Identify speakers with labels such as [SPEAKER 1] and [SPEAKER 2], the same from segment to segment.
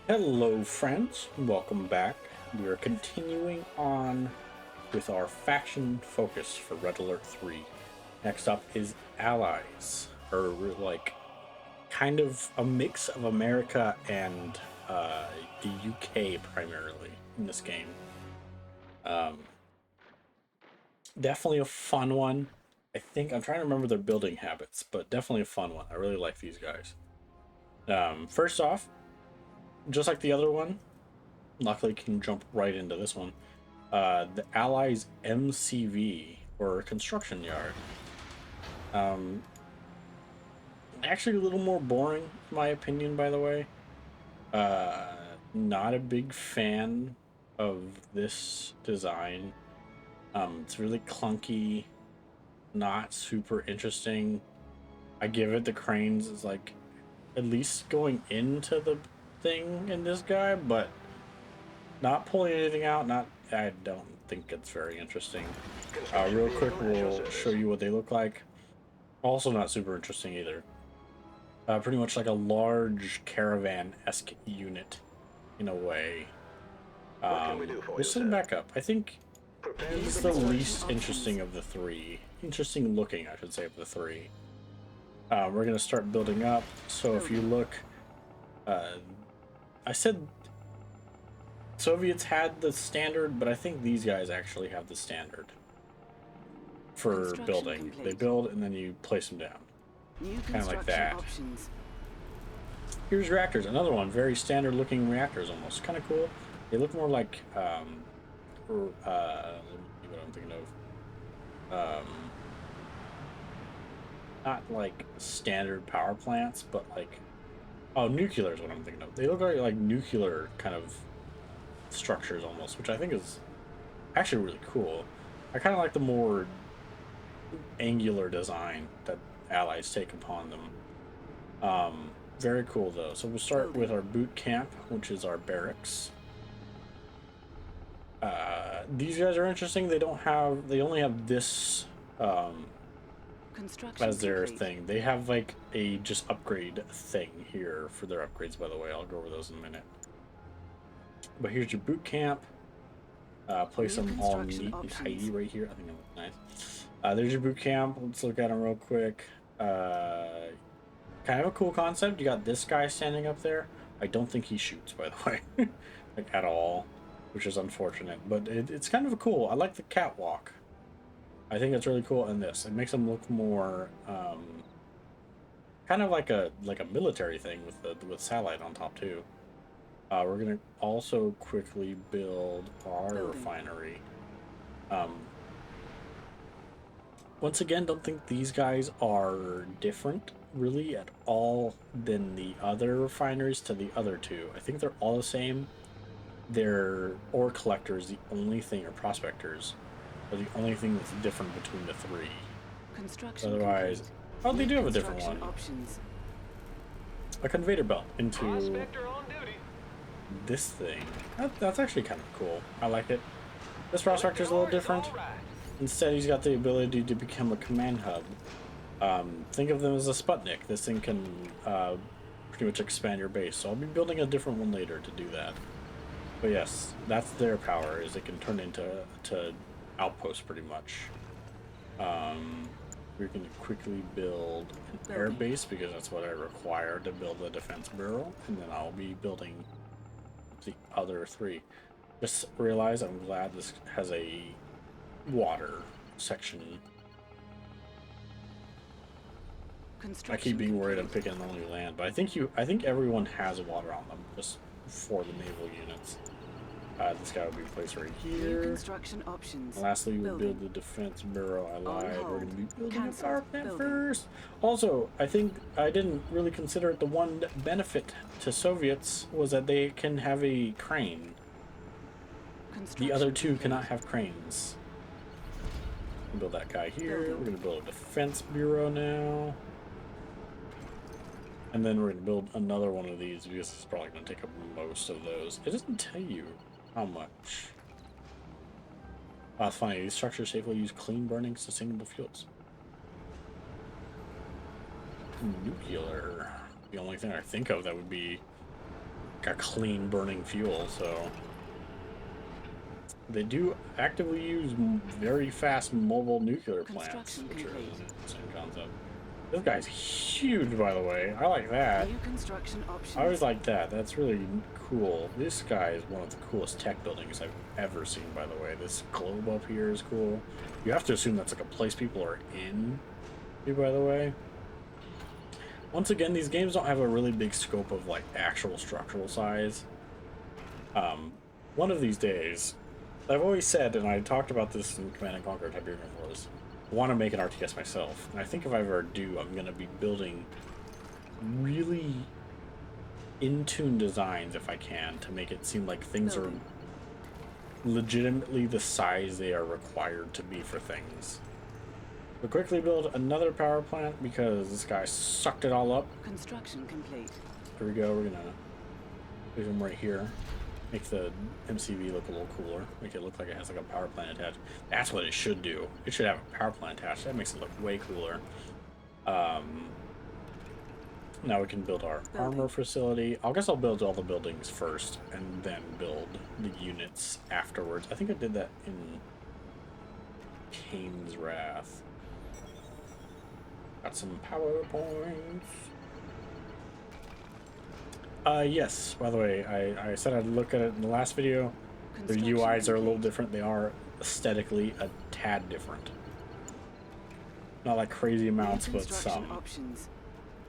[SPEAKER 1] Hello friends, welcome back. We are continuing on with our faction focus for Red Alert 3. Next up is Allies, or like kind of a mix of America and the UK primarily in this game. Definitely a fun one. I think I'm trying to remember their building habits, but definitely a fun one. I really like these guys. First off, just like the other one, luckily can jump right into this one. The Allies MCV, or construction yard. Actually a little more boring in my opinion, by the way. Not a big fan of this design. It's really clunky, not super interesting. I give it the cranes is like at least going into the thing in this guy, but not pulling anything out. I don't think it's very interesting. Real quick, we'll show you what they look like. Also not super interesting either. Pretty much like a large caravan-esque unit in a way. We'll set him back up. I think he's the least interesting of the three. Interesting looking, I should say, of the three. We're going to start building up. So if you look, I said Soviets had the standard, but I think these guys actually have the standard for building. Complete. They build and then you place them down. Kind of like that. Options. Here's reactors. Another one. Very standard looking reactors almost. Kind of cool. They look more like, let me see what I'm thinking of. Not like standard power plants, but like, oh, nuclear is what I'm thinking of. They look like nuclear kind of structures almost, which I think is actually really cool. I kind of like the more angular design that Allies take upon them. Very cool though. So we'll start with our boot camp, which is our barracks. These guys are interesting. They only have this as their thing. They have like a just upgrade thing here for their upgrades, by the way. I'll go over those in a minute. But here's your boot camp. Place them all neat and tidy right here. I think that looks nice. There's your boot camp. Let's look at them real quick. Kind of a cool concept. You got this guy standing up there. I don't think he shoots, by the way, like at all, which is unfortunate. But it's kind of cool. I like the catwalk. I think it's really cool. And this, it makes them look more kind of like a military thing with satellite on top too. We're gonna also quickly build our refinery. Once again, don't think these guys are different really at all than the other refineries to the other two. I think they're all the same. Their ore collectors, the only thing, or prospectors, are the only thing that's different between the three. Otherwise, oh, they do have a different one. A conveyor belt into this thing. That's actually kind of cool. I like it. This prospector's a little different. Instead, he's got the ability to become a command hub. Think of them as a Sputnik. This thing can pretty much expand your base. So I'll be building a different one later to do that. But yes, that's their power, is it can turn into outposts pretty much. We're going to quickly build an air base because that's what I require to build the defense bureau. And then I'll be building the other three. Just realize I'm glad this has a water section. I keep being worried I'm picking only land, but I think everyone has water on them just for the naval units. This guy will be placed right here.
[SPEAKER 2] Construction options.
[SPEAKER 1] And lastly, we'll build the defense bureau. I lied. We're going to be building a power plant first. Also, I think I didn't really consider it. The one benefit to Soviets was that they can have a crane. The other two cannot have cranes. Build that guy here. We're going to build a defense bureau now. And then we're going to build another one of these because it's probably going to take up most of those. It doesn't tell you how much. It's funny. These structures safely use clean burning sustainable fuels. Nuclear. The only thing I think of that would be a clean burning fuel, so they do actively use very fast mobile nuclear plants, which is an interesting concept. This guy's huge, by the way. I like that.
[SPEAKER 2] New construction options.
[SPEAKER 1] I always like that. That's really cool. This guy is one of the coolest tech buildings I've ever seen, by the way. This globe up here is cool. You have to assume that's like a place people are in, by the way. Once again, these games don't have a really big scope of like actual structural size. One of these days, I've always said, and I talked about this in Command & Conquer Tiberium Wars, I want to make an RTS myself. And I think if I ever do, I'm going to be building really in-tune designs, if I can, to make it seem like things are legitimately the size they are required to be for things. We'll quickly build another power plant because this guy sucked it all up.
[SPEAKER 2] Construction complete.
[SPEAKER 1] Here we go. We're going to leave him right here. Make the MCV look a little cooler. Make it look like it has like a power plant attached. That's what it should do. It should have a power plant attached. That makes it look way cooler. Now we can build our armor facility. I guess I'll build all the buildings first and then build the units afterwards. I think I did that in Kane's Wrath. Got some power points. Yes, by the way, I said I'd look at it in the last video. The UIs are a little different. They are aesthetically a tad different. Not like crazy amounts, but some.
[SPEAKER 2] Options.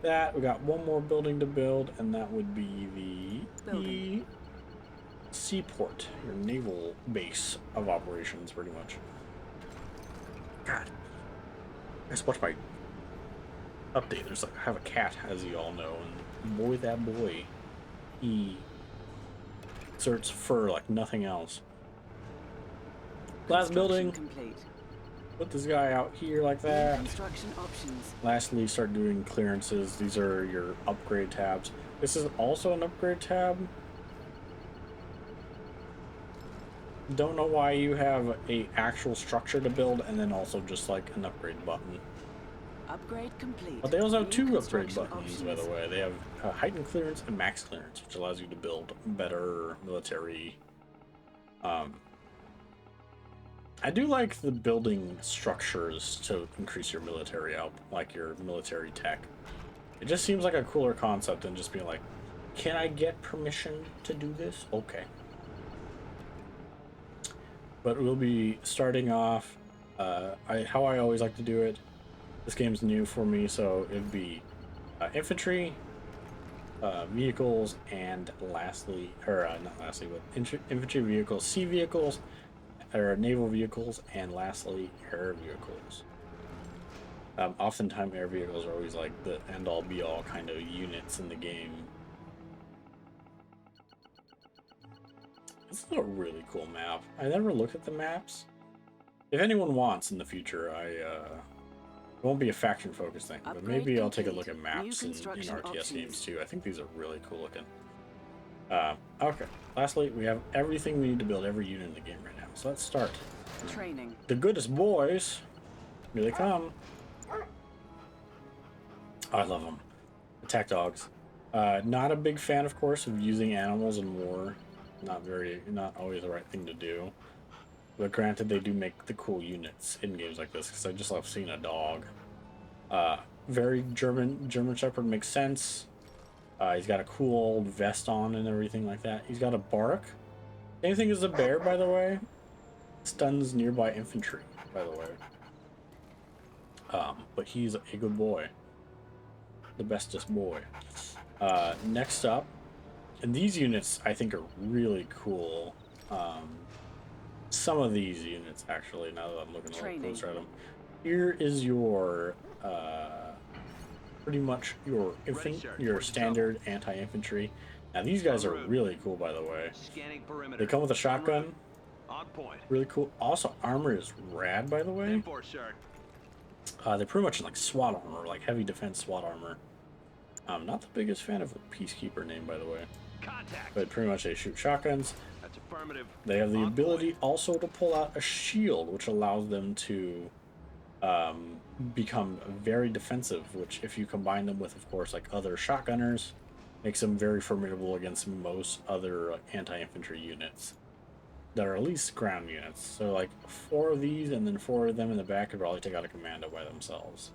[SPEAKER 1] That, we got one more building to build, and that would be the Seaport, your naval base of operations, pretty much. God. I just watched my update. There's like, I have a cat, as you all know, and boy, that boy. He inserts fur like nothing else. Last building.
[SPEAKER 2] Complete.
[SPEAKER 1] Put this guy out here like that.
[SPEAKER 2] Construction options.
[SPEAKER 1] Lastly, start doing clearances. These are your upgrade tabs. This is also an upgrade tab. Don't know why you have a actual structure to build and then also just like an upgrade button.
[SPEAKER 2] Upgrade complete.
[SPEAKER 1] But they also have two upgrade buttons, by the way. They have heightened clearance and max clearance, which allows you to build better military. I do like the building structures to increase your military out, like your military tech. It just seems like a cooler concept than just being like, can I get permission to do this? Okay. But we'll be starting off how I always like to do it. This game's new for me, so it'd be infantry, vehicles, and lastly, or not lastly, but infantry vehicles, sea vehicles, or naval vehicles, and lastly, air vehicles. Oftentimes, air vehicles are always like the end-all, be-all kind of units in the game. This is a really cool map. I never looked at the maps. If anyone wants in the future, it won't be a faction-focused thing, but maybe I'll take a look at maps in RTS games too. I think these are really cool looking. Okay. Lastly, we have everything we need to build every unit in the game right now. So let's start.
[SPEAKER 2] Training. The
[SPEAKER 1] goodest boys. Here they come. Oh, I love them. Attack dogs. Not a big fan, of course, of using animals in war. Not always the right thing to do. But granted, they do make the cool units in games like this, because I just love seeing a dog. Very German Shepherd makes sense. He's got a cool old vest on and everything like that. He's got a bark. Same thing as the bear, by the way. Stuns nearby infantry, by the way. But he's a good boy. The bestest boy. Next up, and these units I think are really cool. Some of these units, actually, now that I'm looking a little closer at them. Here is your, pretty much your standard anti-infantry. Now, these guys are really cool, by the way. They come with a shotgun. Really cool. Also, armor is rad, by the way. They're pretty much like SWAT armor, like heavy defense SWAT armor. I'm not the biggest fan of a Peacekeeper name, by the way. But pretty much they shoot shotguns.
[SPEAKER 3] That's affirmative.
[SPEAKER 1] They have the ability also to pull out a shield, which allows them to become very defensive, which if you combine them with, of course, like other shotgunners, Makes them very formidable against most other anti-infantry units that are at least ground units. So like 4 of these and then 4 of them in the back could probably take out a commando by themselves,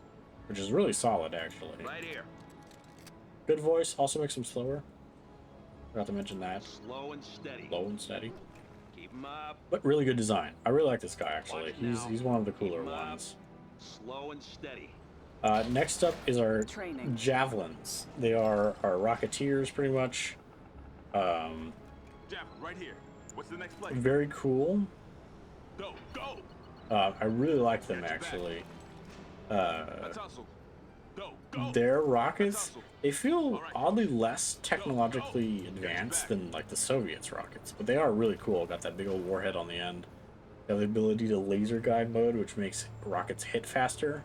[SPEAKER 1] which is really solid actually.
[SPEAKER 3] Right here.
[SPEAKER 1] Good voice also makes them slower. Forgot to mention that.
[SPEAKER 3] Slow and steady.
[SPEAKER 1] Slow and steady.
[SPEAKER 3] Keep 'em up.
[SPEAKER 1] But really good design. I really like this guy actually.
[SPEAKER 3] Watch
[SPEAKER 1] He's
[SPEAKER 3] now.
[SPEAKER 1] one of the
[SPEAKER 3] Keep
[SPEAKER 1] cooler
[SPEAKER 3] 'em up.
[SPEAKER 1] ones.
[SPEAKER 3] Slow and steady.
[SPEAKER 1] Next up is our
[SPEAKER 2] Training.
[SPEAKER 1] Javelins. They are our Rocketeers pretty much.
[SPEAKER 3] Javelin, right here. What's the next place?
[SPEAKER 1] Very cool.
[SPEAKER 3] Go, go.
[SPEAKER 1] I really like them actually.
[SPEAKER 3] Let's hustle. Go, go.
[SPEAKER 1] Their rockets, they feel oddly less technologically advanced than like the Soviets' rockets, but they are really cool. Got that big old warhead on the end. They have the ability to laser guide mode, which makes rockets hit faster.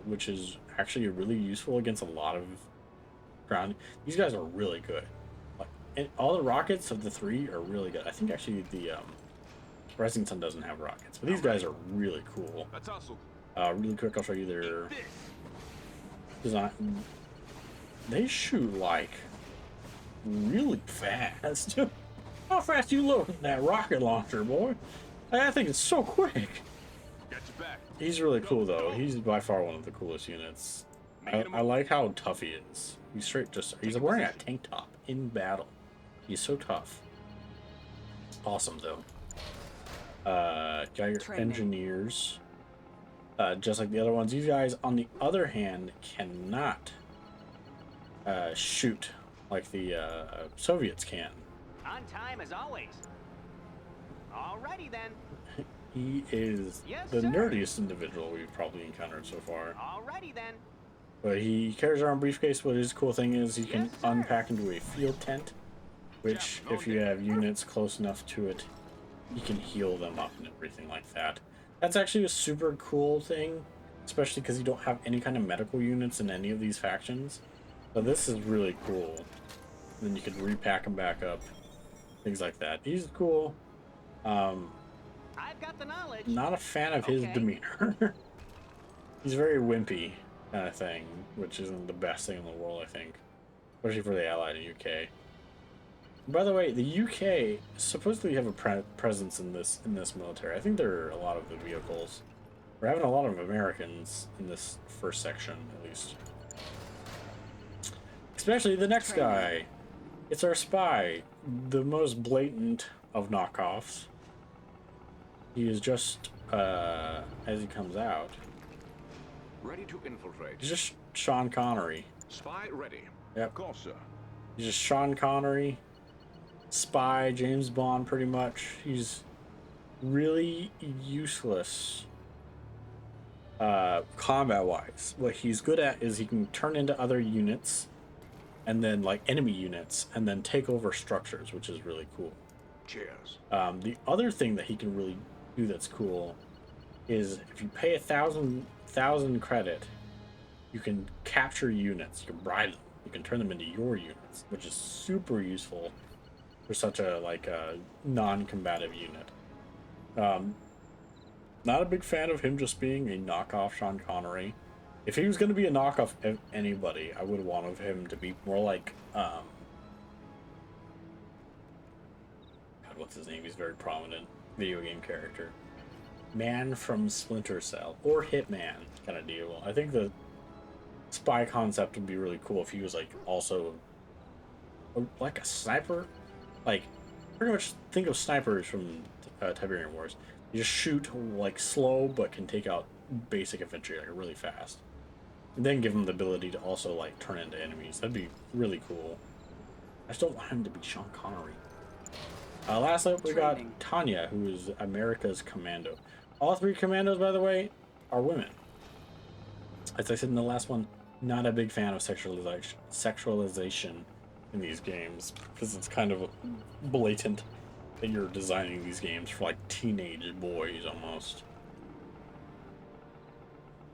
[SPEAKER 1] Which is actually really useful against a lot of ground. These guys are really good. Like, and all the rockets of the 3 are really good. I think actually the Rising Sun doesn't have rockets, but these guys are really cool.
[SPEAKER 3] Let's hustle.
[SPEAKER 1] Really quick, I'll show you their design. They shoot like really fast. How fast you loading that rocket launcher, boy? I think it's so quick.
[SPEAKER 3] Got your back.
[SPEAKER 1] He's really cool though. He's by far one of the coolest units. I like how tough he is. He's wearing a tank top in battle. He's so tough. Awesome though. Got your engineers. Just like the other ones. These guys, on the other hand, cannot shoot like the Soviets can.
[SPEAKER 4] On time as always. Alrighty then.
[SPEAKER 1] He is the nerdiest individual we've probably encountered so far.
[SPEAKER 4] Alrighty then.
[SPEAKER 1] But he carries around a briefcase, but his cool thing is he can unpack into a field tent, which, if you have units close enough to it, you can heal them up and everything like that. That's actually a super cool thing, especially because you don't have any kind of medical units in any of these factions. So this is really cool. And then you can repack them back up, things like that. He's cool.
[SPEAKER 4] I've got the knowledge.
[SPEAKER 1] Not a fan of his demeanor. He's very wimpy kind of thing, which isn't the best thing in the world, I think. Especially for the Allied and UK. By the way, the UK supposedly have a presence in this military. I think there are a lot of the vehicles. We're having a lot of Americans in this first section, at least. Especially the next guy. It's our spy, the most blatant of knockoffs. He is just, as he comes out,
[SPEAKER 3] Ready to infiltrate.
[SPEAKER 1] he's just Sean Connery.
[SPEAKER 3] Spy ready.
[SPEAKER 1] Yep.
[SPEAKER 3] Of course, sir.
[SPEAKER 1] He's just Sean Connery, spy, James Bond, pretty much. He's really useless combat-wise. What he's good at is he can turn into other units, and then like enemy units, and then take over structures, which is really cool.
[SPEAKER 3] Cheers.
[SPEAKER 1] The other thing that he can really do that's cool is if you pay 1,000 credit, you can capture units. You can bribe them. You can turn them into your units, which is super useful for such a non-combative unit. Not a big fan of him just being a knockoff Sean Connery. If he was going to be a knockoff of anybody, I would want him to be more like God, what's his name? He's a very prominent video game character. Man from Splinter Cell or Hitman kind of deal. I think the spy concept would be really cool if he was like also like a sniper. Like pretty much think of snipers from Tiberian Wars. You just shoot like slow but can take out basic infantry like really fast. And then give him the ability to also like turn into enemies. That'd be really cool. I just don't want him to be Sean Connery. Last up, we got Tanya, who is America's commando. All 3 commandos, by the way, are women. As I said in the last one, not a big fan of sexualization in these games, because it's kind of blatant that you're designing these games for like teenage boys almost.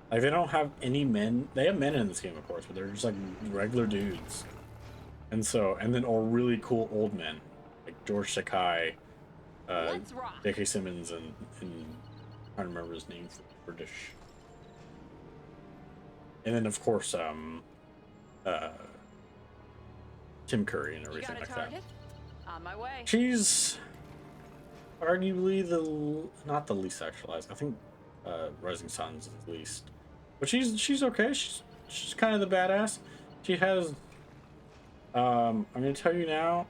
[SPEAKER 1] Like they don't have any men. They have men in this game, of course, but they're just like regular dudes. And then or really cool old men. Like George Takei, J.K. Simmons, and I don't remember his name for British. And then of course Tim Curry and
[SPEAKER 2] You
[SPEAKER 1] everything
[SPEAKER 2] got a
[SPEAKER 1] like
[SPEAKER 2] target? On my way.
[SPEAKER 1] that. She's arguably not the least sexualized. I think Rising Sun's is the least. But she's okay. She's kind of the badass. She has I'm gonna tell you now,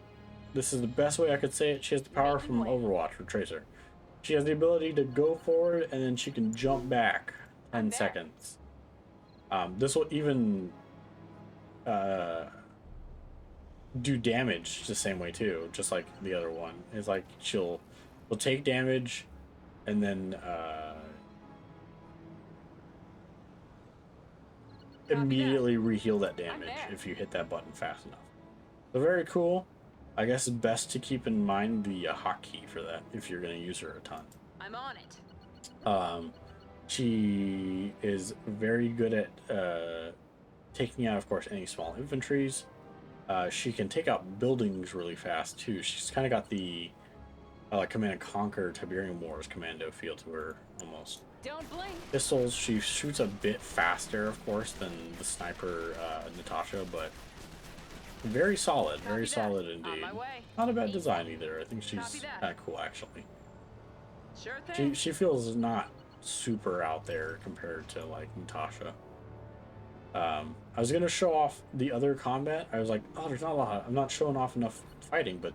[SPEAKER 1] this is the best way I could say it. She has the power from Overwatch for Tracer. She has the ability to go forward and then she can jump back 10 seconds. This will even do damage the same way too, just like the other one. It's like she'll take damage and then immediately reheal that damage if you hit that button fast enough. So very cool. I guess it's best to keep in mind the hotkey for that if you're going to use her a ton.
[SPEAKER 2] I'm on it.
[SPEAKER 1] She is very good at taking out, of course, any small infantries. She can take out buildings really fast too. She's kind of got the Command and Conquer Tiberium Wars commando feel to her almost.
[SPEAKER 2] Don't blink.
[SPEAKER 1] Pistols, she shoots a bit faster, of course, than the sniper Natasha, but very solid, very solid indeed. Not a bad design either. I think she's kind of cool actually.
[SPEAKER 2] Sure thing.
[SPEAKER 1] She feels not super out there compared to like Natasha. I was gonna show off the other combat. I was like, oh, there's not a lot. I'm not showing off enough fighting, but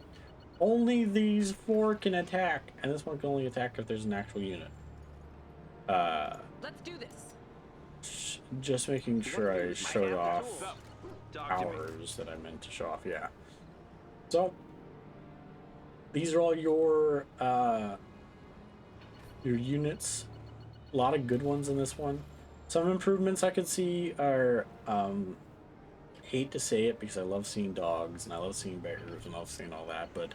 [SPEAKER 1] only these 4 can attack, and this one can only attack if there's an actual unit.
[SPEAKER 2] Let's do this.
[SPEAKER 1] Just making sure I showed off powers that I meant to show off. Yeah. So these are all your units. A lot of good ones in this one. Some improvements I could see are hate to say it because I love seeing dogs and I love seeing bears and I love seeing all that, but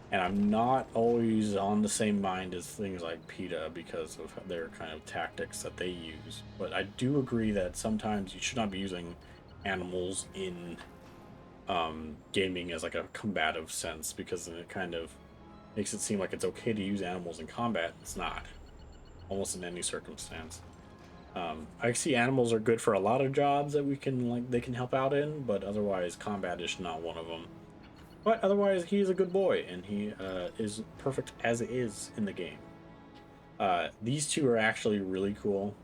[SPEAKER 1] and I'm not always on the same mind as things like PETA because of their kind of tactics that they use. But I do agree that sometimes you should not be using animals in gaming as like a combative sense, because then it kind of makes it seem like it's okay to use animals in combat. It's not, almost in any circumstance. I see animals are good for a lot of jobs that they can help out in, but otherwise combat is not one of them. But otherwise, he's a good boy, and he is perfect as is in the game. These two are actually really cool.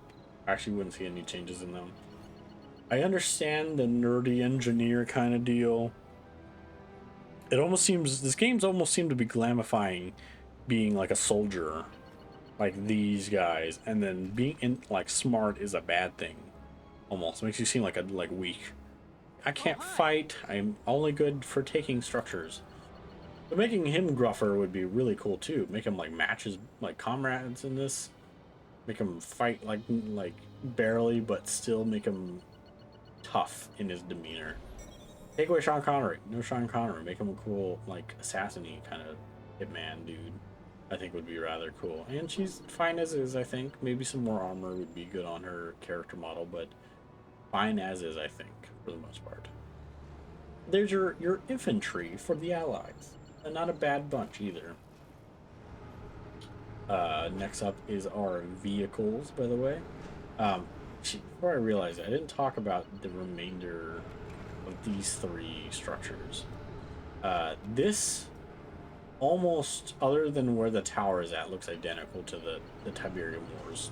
[SPEAKER 1] I actually wouldn't see any changes in them. I understand the nerdy engineer kind of deal. It almost seems, this game's almost seemed to be glamifying being like a soldier, like these guys, and then being like smart is a bad thing. Almost makes you seem like weak. I can't fight. I'm only good for taking structures. But making him gruffer would be really cool too. Make him like matches like comrades in this. Make him fight like barely, but still make him tough in his demeanor. Take away Sean Connery. No Sean Connery. Make him a cool like assassin-y kind of hitman dude. I think would be rather cool. And she's fine as is, I think. Maybe some more armor would be good on her character model, but fine as is, I think, for the most part. There's your infantry for the Allies. And not a bad bunch either. Next up is our vehicles, by the way. Before I realized it, I didn't talk about the remainder of these 3 structures. This almost, other than where the tower is at, looks identical to the Tiberium Wars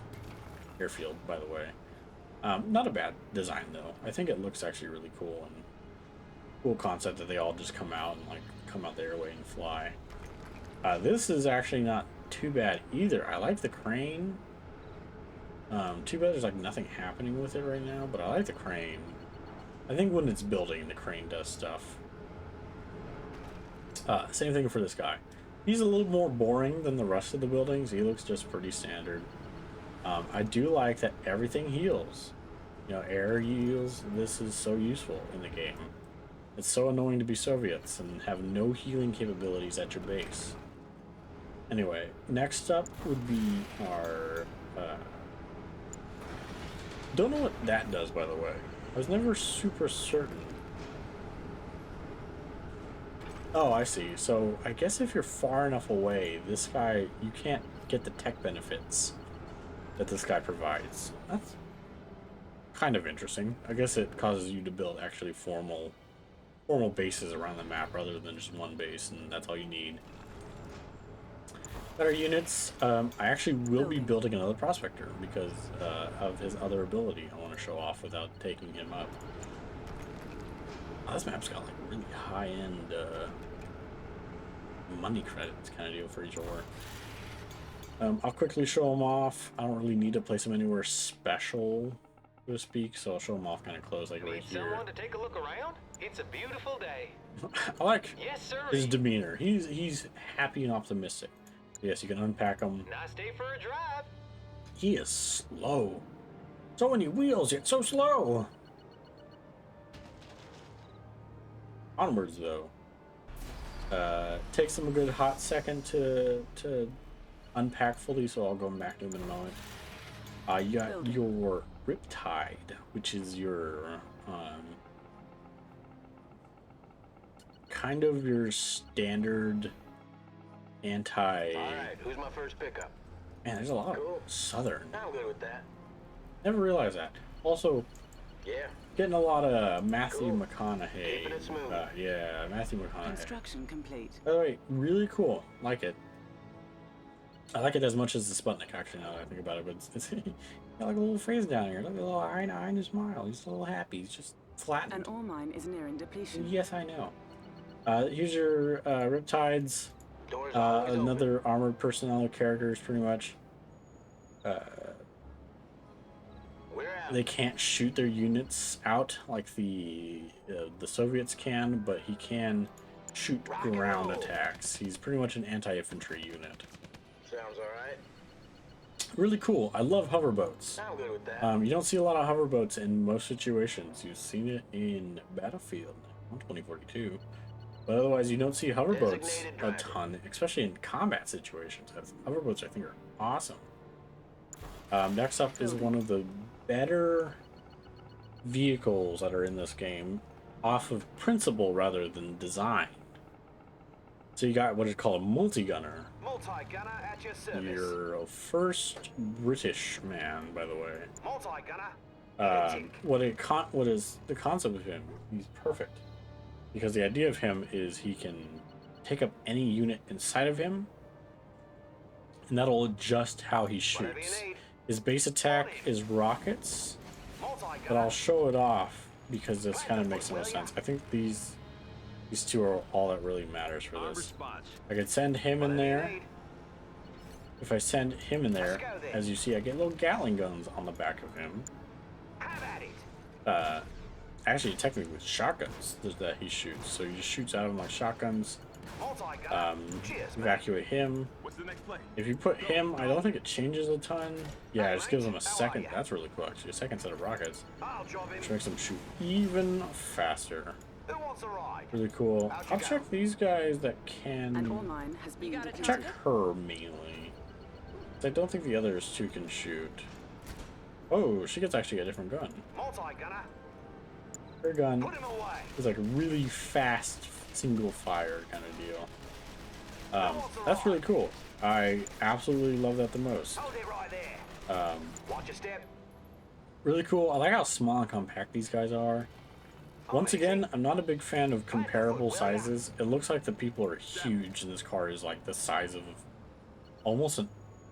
[SPEAKER 1] airfield, by the way. Not a bad design though. I think it looks actually really cool, and cool concept that they all just come out and come out the airway and fly. This is actually not too bad either. I like the crane. Too bad there's nothing happening with it right now, but I like the crane. I think when it's building, the crane does stuff. Same thing for this guy. He's a little more boring than the rest of the buildings. He looks just pretty standard. I do like that everything heals. You know, air heals. This is so useful in the game. It's so annoying to be Soviets and have no healing capabilities at your base. Anyway, next up would be our... don't know what that does, by the way. I was never super certain. Oh, I see. So I guess if you're far enough away, this guy, you can't get the tech benefits that this guy provides. That's kind of interesting. I guess it causes you to build actually formal bases around the map rather than just one base, and that's all you need. Better units. I actually will be building another Prospector because of his other ability. I want to show off without taking him up. Oh, this map's got like really high-end money credits kind of deal for each war. I'll quickly show them off. I don't really need to place them anywhere special, so to speak, so I'll show them off kind of close, like right here.
[SPEAKER 5] Someone to take a look around? It's a beautiful day.
[SPEAKER 1] I like
[SPEAKER 5] Yes,
[SPEAKER 1] his demeanor. He's happy and optimistic. Yes, you can unpack him.
[SPEAKER 5] Nice day for a drive.
[SPEAKER 1] He is slow. So many wheels, yet so slow. Onwards, though. Takes them a good hot second to unpack fully, so I'll go back to them in a moment. You got your Riptide, which is your kind of your standard anti.
[SPEAKER 5] All right, who's my first pickup?
[SPEAKER 1] Man, there's a lot of Southern.
[SPEAKER 5] I'm good with that.
[SPEAKER 1] Never realized that. Also,
[SPEAKER 5] Yeah.
[SPEAKER 1] getting a lot of Matthew McConaughey.
[SPEAKER 5] Keeping it smooth.
[SPEAKER 1] Yeah, Matthew McConaughey.
[SPEAKER 6] Construction complete.
[SPEAKER 1] By the way, really cool. Like it. I like it as much as the Sputnik, actually, now that I think about it. But it's got like a little face down here. Look at a little eye in his smile. He's a little happy. He's just flattened.
[SPEAKER 6] An ore mine is nearing depletion.
[SPEAKER 1] Yes, I know. Here's your Riptides.
[SPEAKER 5] Doors always
[SPEAKER 1] Another
[SPEAKER 5] open.
[SPEAKER 1] armored personnel characters, pretty much.
[SPEAKER 5] We're out.
[SPEAKER 1] They can't shoot their units out like the Soviets can, but he can shoot
[SPEAKER 5] Rock and
[SPEAKER 1] ground
[SPEAKER 5] roll.
[SPEAKER 1] attacks. He's pretty much an anti-infantry unit.
[SPEAKER 5] Sounds all right.
[SPEAKER 1] Really cool. I love hoverboats.
[SPEAKER 5] I'm good with that.
[SPEAKER 1] You don't see a lot of hoverboats in most situations. You've seen it in Battlefield 2042, but otherwise you don't see hoverboats
[SPEAKER 5] Designated
[SPEAKER 1] a
[SPEAKER 5] driver.
[SPEAKER 1] ton, especially in combat situations. Hoverboats, I think, are awesome. Next up is one of the better vehicles that are in this game, off of principle rather than design. So you got what is called a multi-gunner.
[SPEAKER 5] Multi-gunner at your service.
[SPEAKER 1] You're a first British man, by the way.
[SPEAKER 5] Multi-gunner.
[SPEAKER 1] What is the concept of him? He's perfect because the idea of him is he can take up any unit inside of him, and that'll adjust how he
[SPEAKER 5] Whatever you
[SPEAKER 1] shoots.
[SPEAKER 5] need.
[SPEAKER 1] His base attack is rockets,
[SPEAKER 5] Multi-gunner.
[SPEAKER 1] but I'll show it off because this kind of makes the most sense. I think these two are all that really matters for this. I could send him in
[SPEAKER 5] Whatever you
[SPEAKER 1] there.
[SPEAKER 5] need.
[SPEAKER 1] If I send him in there,
[SPEAKER 5] Let's go then.
[SPEAKER 1] as you see, I get little Gatling guns on the back of him.
[SPEAKER 5] Have at it.
[SPEAKER 1] Actually, technically with shotguns that he shoots. So he just shoots out of them like shotguns.
[SPEAKER 5] Multi-gunner. Cheers, man.
[SPEAKER 1] Evacuate him.
[SPEAKER 3] What's the next play?
[SPEAKER 1] If you put him, I don't think it changes a ton. Yeah, it just gives him a
[SPEAKER 5] How are
[SPEAKER 1] second.
[SPEAKER 5] ya?
[SPEAKER 1] That's really cool, actually. A second set of rockets,
[SPEAKER 5] I'll job him.
[SPEAKER 1] which makes them shoot even faster.
[SPEAKER 5] Who wants a ride?
[SPEAKER 1] Really cool.
[SPEAKER 5] How'd you
[SPEAKER 1] I'll
[SPEAKER 5] go?
[SPEAKER 1] check these guys that
[SPEAKER 6] An ore
[SPEAKER 1] can.
[SPEAKER 6] mine has been
[SPEAKER 2] got it,
[SPEAKER 6] depleted.
[SPEAKER 1] Check her mainly. I don't think the others two can shoot. Oh, she gets actually a different gun.
[SPEAKER 5] Multi-gunner.
[SPEAKER 1] Her gun
[SPEAKER 5] Put him away.
[SPEAKER 1] is like a really fast single fire kind of deal. That's really cool. I absolutely love that the most.
[SPEAKER 5] Hold it right there. Watch your step.
[SPEAKER 1] Really cool. I like how small and compact these guys are. Once again, I'm not a big fan of comparable sizes. It looks like the people are huge, and this car is like the size of almost a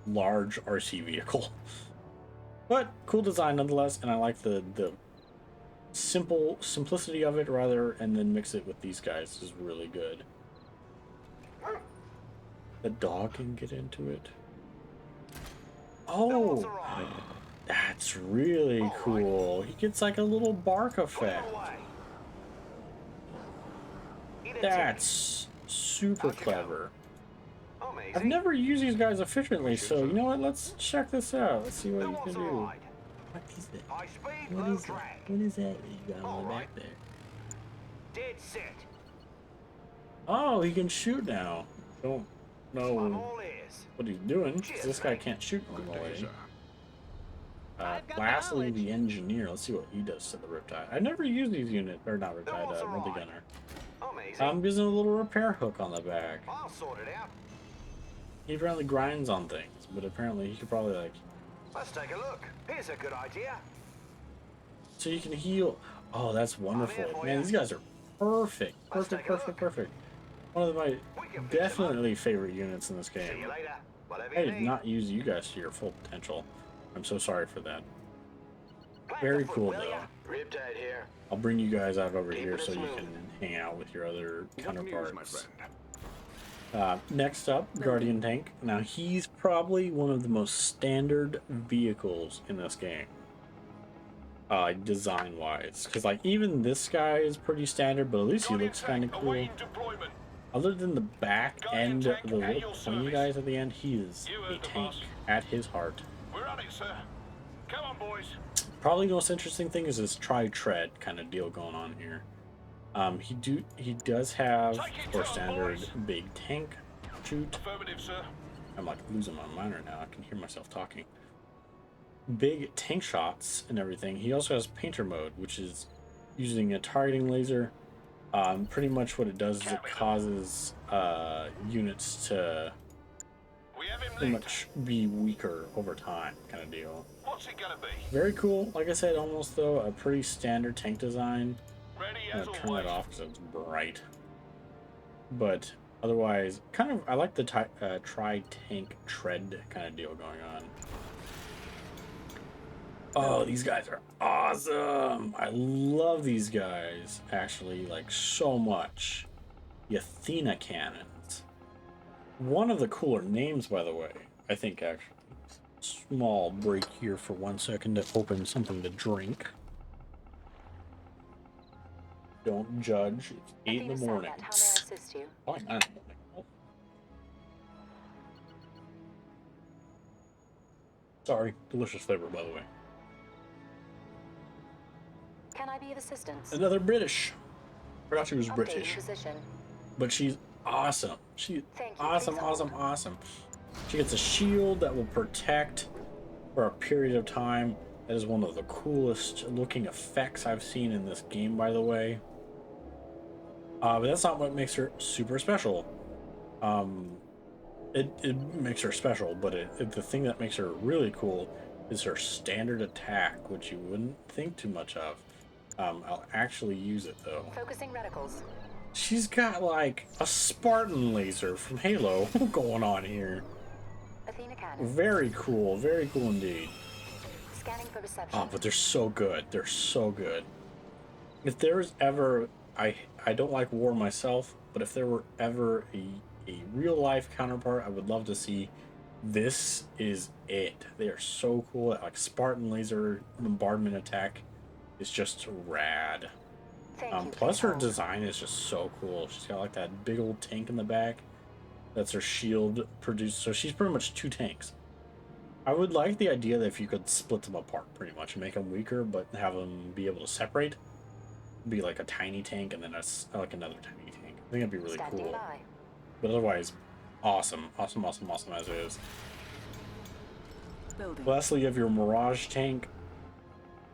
[SPEAKER 1] large RC vehicle. But cool design nonetheless, and I like the simplicity of it rather, and then mix it with these guys is really good. The dog can get into it. Oh, that's really cool. He gets like a little bark
[SPEAKER 5] Put him
[SPEAKER 1] effect.
[SPEAKER 5] away. Eat a
[SPEAKER 1] That's super clever.
[SPEAKER 5] ticket. Amazing.
[SPEAKER 1] I've never used these guys efficiently, so you know what? Let's check this out. Let's see what
[SPEAKER 5] Who
[SPEAKER 1] you
[SPEAKER 5] wants
[SPEAKER 1] can
[SPEAKER 5] a
[SPEAKER 1] do.
[SPEAKER 5] ride?
[SPEAKER 1] What is it?
[SPEAKER 5] High speed,
[SPEAKER 1] What
[SPEAKER 5] low
[SPEAKER 1] is that?
[SPEAKER 5] drag.
[SPEAKER 1] What is that you got on the
[SPEAKER 5] Alright.
[SPEAKER 1] back there?
[SPEAKER 5] Dead set.
[SPEAKER 1] Oh, he can shoot now. Don't
[SPEAKER 5] I'm
[SPEAKER 1] know
[SPEAKER 5] all ears.
[SPEAKER 1] what he's doing, 'cause
[SPEAKER 5] Cheers,
[SPEAKER 1] this guy
[SPEAKER 5] mate.
[SPEAKER 1] can't shoot normally.
[SPEAKER 2] I've got the
[SPEAKER 1] Lastly,
[SPEAKER 2] knowledge.
[SPEAKER 1] the engineer. Let's see what he does to the Riptide. I never used these units, or not Riptide,
[SPEAKER 5] wants a ride?
[SPEAKER 1] multi-gunner.
[SPEAKER 5] Amazing.
[SPEAKER 1] I'm using a little repair hook on the back.
[SPEAKER 5] I'll sort it out.
[SPEAKER 1] He apparently grinds on things, but apparently he could probably like.
[SPEAKER 5] Let's take a look. Here's a good idea.
[SPEAKER 1] so you can heal. Oh, that's wonderful. Man, these guys are perfect. Perfect. One of my definitely favorite units in this
[SPEAKER 5] See
[SPEAKER 1] game.
[SPEAKER 5] you later. Whatever
[SPEAKER 1] I
[SPEAKER 5] you
[SPEAKER 1] did
[SPEAKER 5] need.
[SPEAKER 1] not use you guys to your full potential. I'm so sorry for that.
[SPEAKER 5] Plant
[SPEAKER 1] Very
[SPEAKER 5] the foot,
[SPEAKER 1] cool,
[SPEAKER 5] will ya?
[SPEAKER 1] though.
[SPEAKER 5] Riptide here.
[SPEAKER 1] I'll bring you guys out over
[SPEAKER 5] Keeping
[SPEAKER 1] here
[SPEAKER 5] it
[SPEAKER 1] so you
[SPEAKER 5] smooth.
[SPEAKER 1] can hang out with your other
[SPEAKER 3] What news,
[SPEAKER 1] counterparts.
[SPEAKER 3] my friend?
[SPEAKER 1] Next up, Guardian Tank. Now, he's probably one of the most standard vehicles in this game. Design-wise. Because, like, even this guy is pretty standard, but at least he looks kind of cool. Other than the back end, the little pointy guys at the end, he is a tank at his heart.
[SPEAKER 3] We're on it, sir. Come on, boys.
[SPEAKER 1] Probably the most interesting thing is this try-tread kind of deal going on here. He does have, of course, standard big tank shoot.
[SPEAKER 3] Affirmative, sir.
[SPEAKER 1] I'm like losing my mind right now. I can hear myself talking. Big tank shots and everything. He also has painter mode, which is using a targeting laser. Pretty much what it does is it causes units to
[SPEAKER 3] We have him
[SPEAKER 1] pretty
[SPEAKER 3] linked.
[SPEAKER 1] much be weaker over time, kind of deal.
[SPEAKER 3] What's it gonna be?
[SPEAKER 1] Very cool. Like I said, almost though a pretty standard tank design.
[SPEAKER 3] Ready
[SPEAKER 1] I'm
[SPEAKER 3] as
[SPEAKER 1] gonna turn
[SPEAKER 3] always.
[SPEAKER 1] that off because it's bright. But otherwise, kind of I like the tri-tank tread kind of deal going on. Oh, these guys are awesome! I love these guys, actually, like, so much. The Athena Cannons. One of the cooler names, by the way, I think, actually. Small break here for 1 second to open something to drink. Don't judge. It's 8 in the morning.
[SPEAKER 7] How may I assist you?
[SPEAKER 1] Oh, 9 in the morning. Sorry, delicious flavor, by the way.
[SPEAKER 7] Can I be of assistance?
[SPEAKER 1] Another British. Forgot she was
[SPEAKER 7] Updating
[SPEAKER 1] British.
[SPEAKER 7] position.
[SPEAKER 1] But she's awesome. She's
[SPEAKER 7] Thank you.
[SPEAKER 1] awesome,
[SPEAKER 7] Please
[SPEAKER 1] awesome,
[SPEAKER 7] hold.
[SPEAKER 1] awesome. She gets a shield that will protect for a period of time. That is one of the coolest looking effects I've seen in this game, by the way. But that's not what makes her super special. It makes her special, but the thing that makes her really cool is her standard attack, which you wouldn't think too much of. I'll actually use it though.
[SPEAKER 7] Focusing reticles.
[SPEAKER 1] She's got like a Spartan laser from Halo going on here.
[SPEAKER 7] Athena Cannons.
[SPEAKER 1] Very cool indeed.
[SPEAKER 7] Scanning for reception.
[SPEAKER 1] Oh, but they're so good. They're so good. If there's ever, I don't like war myself, but if there were ever a real life counterpart, I would love to see. This is it. They are so cool. Like Spartan laser bombardment attack is just rad.
[SPEAKER 7] Thank you.
[SPEAKER 1] Plus
[SPEAKER 7] Please
[SPEAKER 1] her
[SPEAKER 7] hold.
[SPEAKER 1] design is just so cool. She's got like that big old tank in the back. That's her shield produced. So she's pretty much 2 tanks. I would like the idea that if you could split them apart pretty much and make them weaker, but have them be able to separate. Be like a tiny tank and then like another tiny tank. I think that'd be really
[SPEAKER 7] Standing
[SPEAKER 1] cool.
[SPEAKER 7] by.
[SPEAKER 1] But otherwise, awesome as it is.
[SPEAKER 6] Building.
[SPEAKER 1] Lastly, you have your Mirage tank.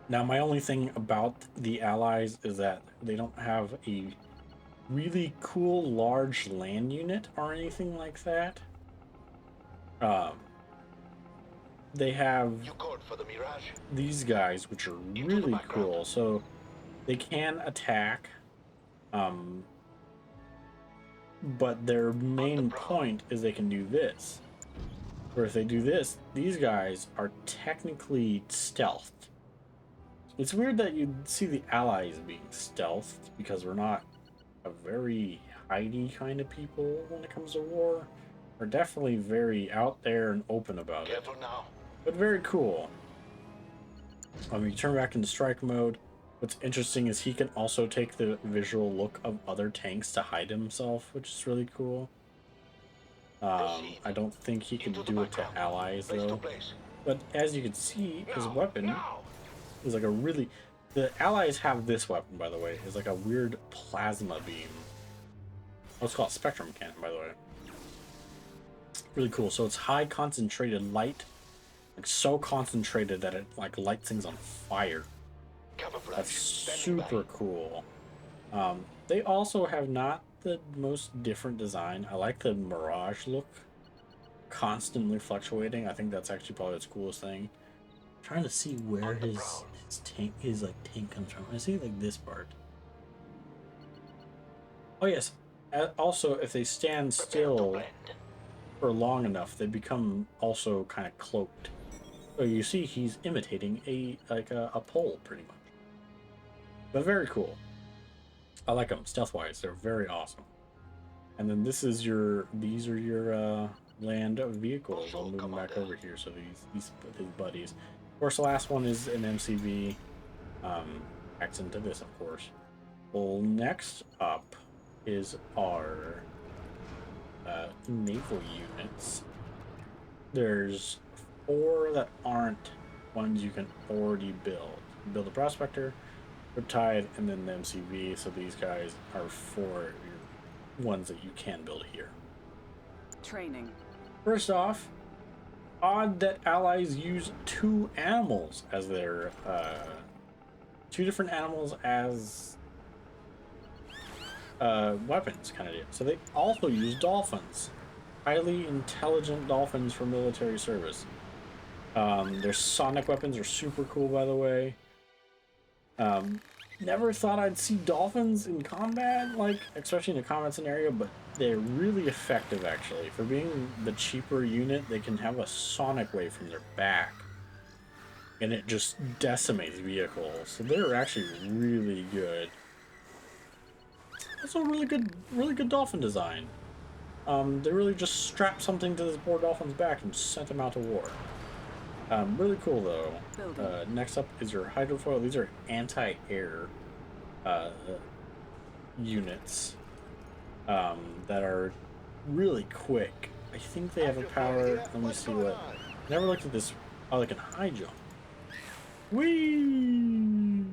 [SPEAKER 1] Now, my only thing about the allies is that they don't have a really cool large land unit or anything like that. They have
[SPEAKER 5] You called for the Mirage?
[SPEAKER 1] these guys, which are really cool. So they can attack, but their main point is they can do this. Or if they do this, these guys are technically stealthed. It's weird that you see the allies being stealthed because we're not a very hidey kind of people when it comes to war. We're definitely very out there and open about it.
[SPEAKER 5] Careful now.
[SPEAKER 1] But very cool. You turn back into strike mode. What's interesting is he can also take the visual look of other tanks to hide himself, which is really cool. I don't think he can do it to allies though. But as you can see, his weapon is like a really... The allies have this weapon, by the way. It's like a weird plasma beam. Let's call it spectrum cannon, by the way. Really cool. So it's high concentrated light. Like so concentrated that it like lights things on fire. That's super cool. They also have not the most different design. I like the Mirage look. Constantly fluctuating. I think that's actually probably its coolest thing. trying to see where his tank comes from. I see like this part. Oh yes. Also, if they stand still for long enough, they become also kind of cloaked. So you see, he's imitating a pole pretty much. But very cool. I like them stealth-wise. They're very awesome. And then these are your land vehicles. I'll move them back over here. So these his buddies. Of course, the last one is an MCV. Backs into this, of course. Well, next up is our naval units. There's 4 that aren't ones you can already build. Build a Prospector, Riptide, and then the MCV. So these guys are 4 ones that you can build here.
[SPEAKER 6] Training.
[SPEAKER 1] First off, odd that allies use 2 animals as their 2 different animals as weapons, kind of deal. So they also use dolphins, highly intelligent dolphins for military service. Their sonic weapons are super cool, by the way. Never thought I'd see dolphins in combat, like especially in a combat scenario, but they're really effective actually. For being the cheaper unit, they can have a sonic wave from their back, and it just decimates vehicles. So they're actually really good. Also, really good dolphin design. They really just strapped something to this poor dolphin's back and sent him out to war. Really cool though. Next up is your Hydrofoil. These are anti-air units that are really quick. I think they have a power. Let me see what. Never looked at this. Oh, they can high jump. Whee!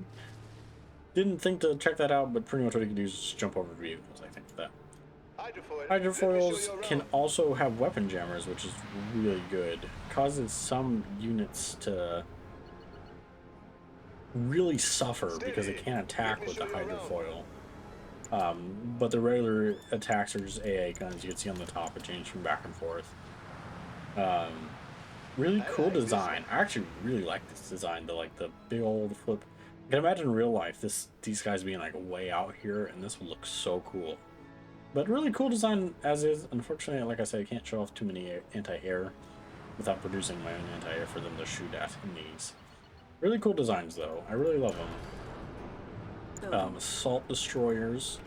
[SPEAKER 1] Didn't think to check that out, but pretty much what you can do is just jump over vehicles. I think that. Hydrofoils can also have weapon jammers, which is really good. Causes some units to really suffer because they can't attack with the hydrofoil. But the regular attacks are just AA guns. You can see on the top it changes from back and forth. Really cool design. I actually really like this design. The big old flip. I can imagine in real life these guys being like way out here, and this would look so cool. But really cool design as is. Unfortunately, like I said, I can't show off too many anti-air without producing my own anti-air for them to shoot at in these. Really cool designs, though. I really love them. Assault destroyers.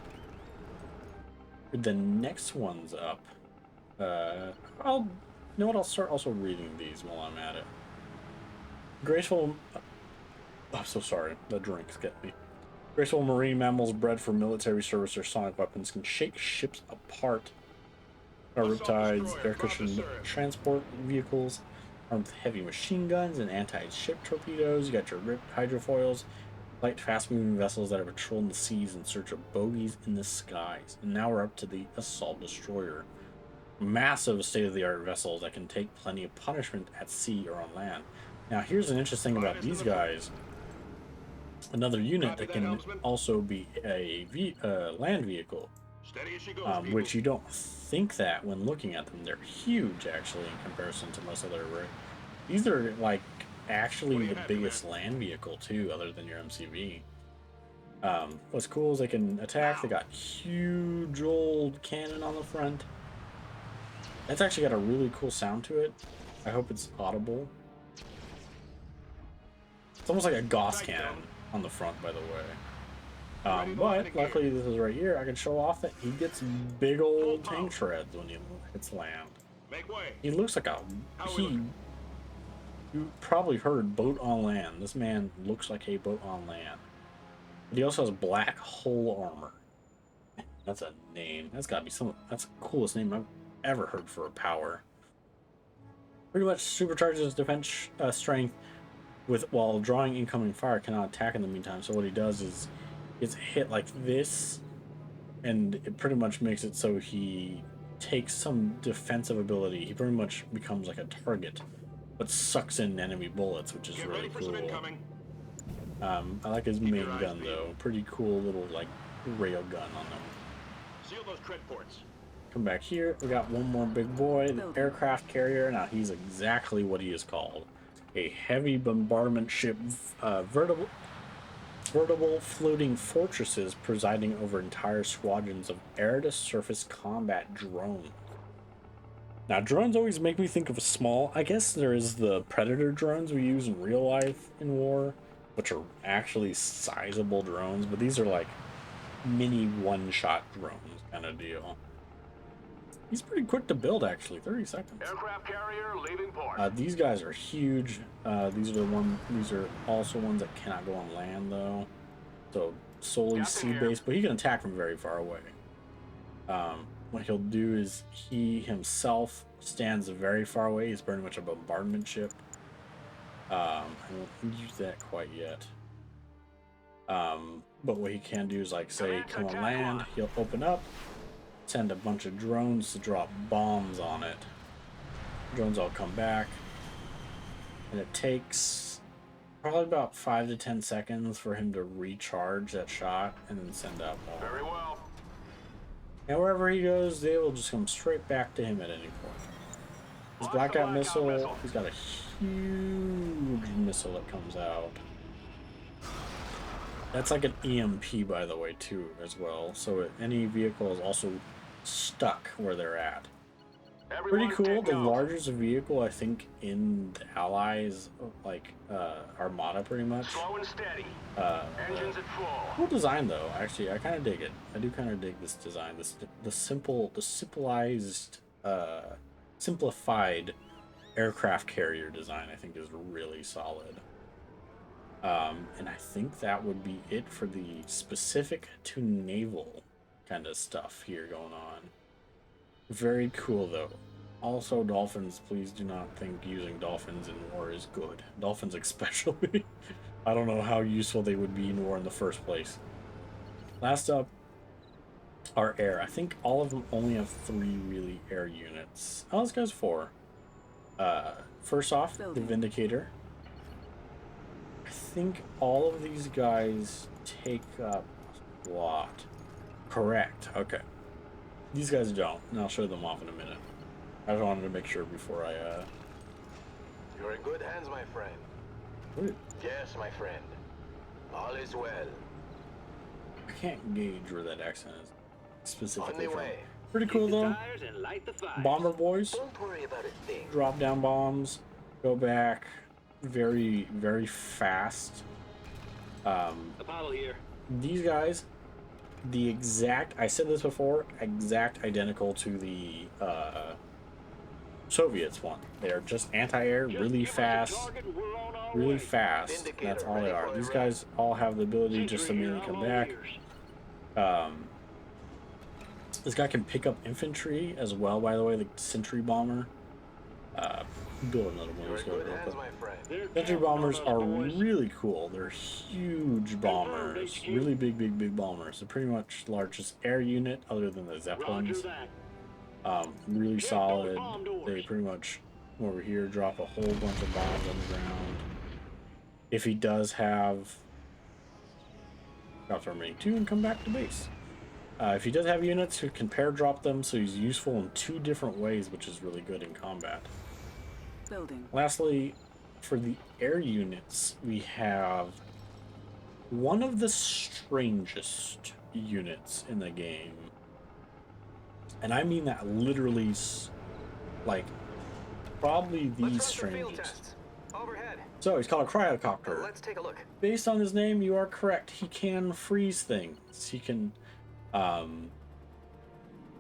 [SPEAKER 1] The next one's up. You know what? I'll start also reading these while I'm at it. Graceful. I'm so sorry. The drinks get me. Graceful marine mammals bred for military service or sonic weapons can shake ships apart. Riptides, air cushion transport vehicles armed with heavy machine guns and anti-ship torpedoes. You got your hydrofoils, light, fast-moving vessels that are patrolling the seas in search of bogeys in the skies. And now we're up to the assault destroyer. Massive state-of-the-art vessels that can take plenty of punishment at sea or on land. Now, here's an interesting thing about these guys. Another unit that can also be a land vehicle, which you don't think that when looking at them. They're huge, actually, in comparison to most other. These are like actually the biggest land vehicle too, other than your MCV. What's cool is they can attack. They got huge old cannon on the front. That's actually got a really cool sound to it. I hope it's audible. It's almost like a Gauss cannon on the front, by the way. But luckily this is right here. I can show off that he gets big old tank treads when he hits land. He looks like you probably heard boat on land. This man looks like a boat on land. But he also has black hull armor. That's a name. That's gotta be that's the coolest name I've ever heard for a power. Pretty much supercharges defense strength while drawing incoming fire, cannot attack in the meantime. So what he does is it's hit like this, and it pretty much makes it so he takes some defensive ability. He pretty much becomes like a target, but sucks in enemy bullets, which is really cool. I like his main gun though. Pretty cool little like rail gun on him.
[SPEAKER 3] Seal those tread ports.
[SPEAKER 1] Come back here. We got one more big boy, the aircraft carrier. Now he's exactly what he is called. a heavy bombardment ship, vertical floating fortresses presiding over entire squadrons of air-to-surface combat drones. Now, drones always make me think of small. I guess there is the Predator drones we use in real life in war, which are actually sizable drones, but these are like mini one-shot drones kind of deal. He's pretty quick to build, actually. 30 seconds.
[SPEAKER 3] Aircraft carrier leaving port.
[SPEAKER 1] These guys are huge. These are also ones that cannot go on land, though. So solely sea-based, but he can attack from very far away. What he'll do is he himself stands very far away. He's pretty much a bombardment ship. I won't use that quite yet. But what he can do is, like, say, come on land, he'll open up, send a bunch of drones to drop bombs on it. Drones all come back, and it takes probably about 5 to 10 seconds for him to recharge that shot and then send out more.
[SPEAKER 3] Very well.
[SPEAKER 1] And wherever he goes, they will just come straight back to him at any point. His Blackout Missile, he's got a huge missile that comes out. That's like an EMP, by the way, too, as well. So any vehicle is also stuck where they're at. Pretty cool. The largest vehicle, I think, in the Allies, like Armada, pretty much.
[SPEAKER 3] Slow and steady. Engines at full.
[SPEAKER 1] Cool design, though. Actually, I kind of dig it. I do kind of dig this design. The simplified aircraft carrier design, I think, is really solid. And I think that would be it for the specific to naval kind of stuff here going on. Very cool, though. Also, dolphins, please do not think using dolphins in war is good. Dolphins especially. I don't know how useful they would be in war in the first place. Last up, are air. I think all of them only have 3 really air units. Oh, this guy's 4. First off, the Vindicator. I think all of these guys take up a lot. Correct. Okay. These guys don't, and I'll show them off in a minute. I just wanted to make sure before I,
[SPEAKER 5] You're in good hands, my friend.
[SPEAKER 1] Wait,
[SPEAKER 5] Yes, my friend. All is well.
[SPEAKER 1] I can't gauge where that accent is specifically
[SPEAKER 5] On the
[SPEAKER 1] from.
[SPEAKER 5] way.
[SPEAKER 1] Pretty cool, though.
[SPEAKER 4] Tires and light the fire.
[SPEAKER 1] Bomber boys.
[SPEAKER 5] Don't worry about a thing.
[SPEAKER 1] Drop down bombs. Go back. Very, very fast.
[SPEAKER 4] Apollo here.
[SPEAKER 1] These guys, the exact, I said this before, exact identical to the Soviets one. They're just anti-air, really fast, really fast.
[SPEAKER 5] Vindicator,
[SPEAKER 1] That's all they are.
[SPEAKER 5] ready
[SPEAKER 1] These
[SPEAKER 5] for
[SPEAKER 1] guys all have the ability just to immediately come back. This guy can pick up infantry as well, by the way, the sentry bomber. Build another one.
[SPEAKER 5] You're
[SPEAKER 1] Let's
[SPEAKER 5] in
[SPEAKER 1] go
[SPEAKER 5] good
[SPEAKER 1] real
[SPEAKER 5] hands,
[SPEAKER 1] quick.
[SPEAKER 5] my friend.
[SPEAKER 1] Sentry bombers are really cool. They're huge bombers, really big bombers. They're pretty much the largest air unit other than the Zeppelins. Really solid. They pretty much come over here, drop a whole bunch of bombs on the ground. If he does have, drop the remaining 2 and come back to base. If he does have units who can pair drop them, so he's useful in 2 different ways, which is really good in combat.
[SPEAKER 6] Building.
[SPEAKER 1] Lastly, for the air units, we have one of the strangest units in the game. And I mean that literally, like, probably the
[SPEAKER 5] Let's run some field
[SPEAKER 1] strangest.
[SPEAKER 5] tests. Overhead.
[SPEAKER 1] So, he's called a Cryococktail.
[SPEAKER 5] Let's take a look.
[SPEAKER 1] Based on his name, you are correct. He can freeze things. He can,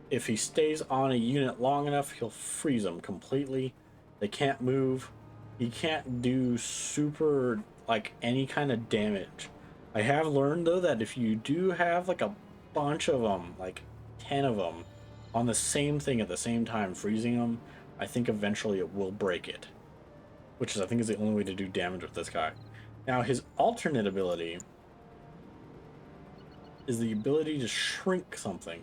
[SPEAKER 1] if he stays on a unit long enough, he'll freeze them completely. They can't move. He can't do super, like, any kind of damage. I have learned, though, that if you do have, like, a bunch of them, like 10 of them, on the same thing at the same time, freezing them, I think eventually it will break it. Which is, I think, is the only way to do damage with this guy. Now, his alternate ability is the ability to shrink something.